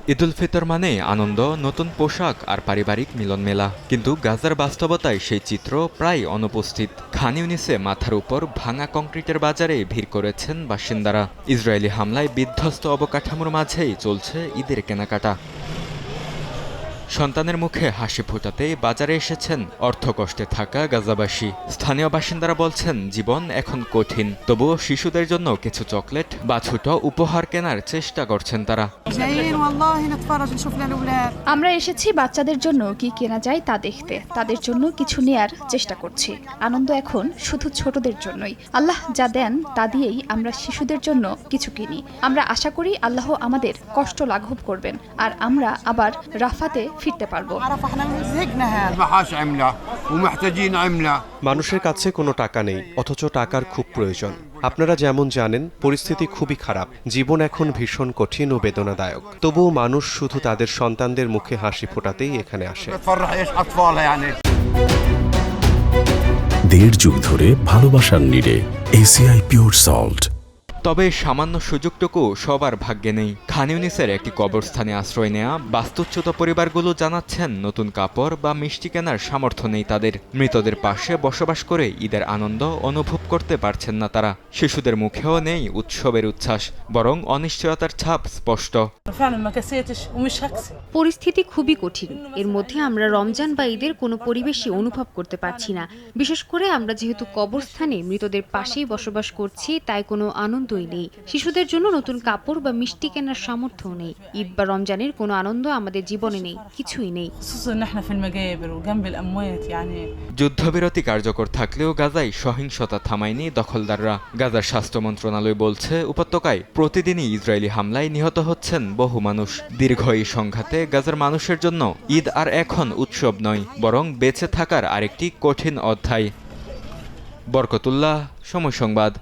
ঈদুল ফিতর মানে আনন্দ, নতুন পোশাক আর পারিবারিক মিলন মেলা। কিন্তু গাজার বাস্তবতায় সেই চিত্র প্রায় অনুপস্থিত। খান ইউনিসে মাথার উপর ভাঙা কংক্রিটের বাজারে ভিড় করেছেন বাসিন্দারা। ইসরায়েলি হামলায় বিধ্বস্ত অবকাঠামোর মাঝেই চলছে ঈদের কেনাকাটা। সন্তানের মুখে হাসি ফোটাতে বাজারে এসেছেন অর্থকষ্টে থাকা গাজাবাসী। স্থানীয় বাসিন্দারা বলছেন জীবন এখন কঠিন, তবুও শিশুদের জন্য কিছু চকলেট বা ছোট উপহার কেনার চেষ্টা করছেন তারা। আমরা এসেছি বাচ্চাদের জন্য কি কেনা যায় তা দেখতে, তাদের জন্য কিছু নেয়ার চেষ্টা করছি। আনন্দ এখন শুধু ছোটদের জন্যই। আল্লাহ যা দেন তা দিয়েই আমরা শিশুদের জন্য কিছু কিনি। আমরা আশা করি আল্লাহ আমাদের কষ্ট লাঘব করবেন আর আমরা আবার রাফাতে ফিরতে পারবো। মানুষের কাছে কোনো টাকা নেই, অথচ টাকার খুব প্রয়োজন। আপনারা যেমন জানেন, পরিস্থিতি খুবই খারাপ। জীবন এখন ভীষণ কঠিন ও বেদনাদায়ক। তবুও মানুষ শুধু তাদের সন্তানদের মুখে হাসি ফোটাতেই এখানে আসে। 1.5 যুগ ধরে ভালোবাসার নিড়ে এসিআই পিওর সল্ট। তবে সামান্য সুযোগটুকু সবার ভাগ্যে নেই। খান ইউনিসের একটি কবরস্থানে আশ্রয় নেয়া বাস্তুচ্যুত পরিবারগুলো জানাচ্ছেন নতুন কাপড় বা মিষ্টি কেনার সামর্থ্য নেই তাদের। মৃতদের পাশে বসবাস করে ঈদের আনন্দ অনুভব করতে পারছেন না তারা। শিশুদের মুখেও নেই উৎসবের উচ্ছ্বাস, বরং অনিশ্চয়তার ছাপ স্পষ্ট। পরিস্থিতি খুবই কঠিন। এর মধ্যে আমরা রমজান বা ঈদের কোনো পরিবেশই অনুভব করতে পারছি না। বিশেষ করে আমরা যেহেতু কবরস্থানে মৃতদের পাশেই বসবাস করছি, তাই কোনো আনন্দই নেই। শিশুদের জন্য নতুন কাপড় বা মিষ্টি কেনার সামর্থ্য নেই। ঈদ বা রমজানের কোনো আনন্দ আমাদের জীবনে নেই, কিছুই নেই। যুদ্ধবিরতি কার্যকর থাকলেও গাজায় সহিংসতা থামায়নি দখলদাররা। গাজার স্বাস্থ্য মন্ত্রণালয় বলছে উপত্যকায় প্রতিদিনই ইসরায়েলি হামলায় নিহত হচ্ছেন বহু মানুষ। দীর্ঘ এই সংঘাতে গাজার মানুষের জন্য ঈদ আর এখন উৎসব নয়, বরং বেঁচে থাকার আরেকটি কঠিন অধ্যায়। বরকতুল্লাহ, সময় সংবাদ।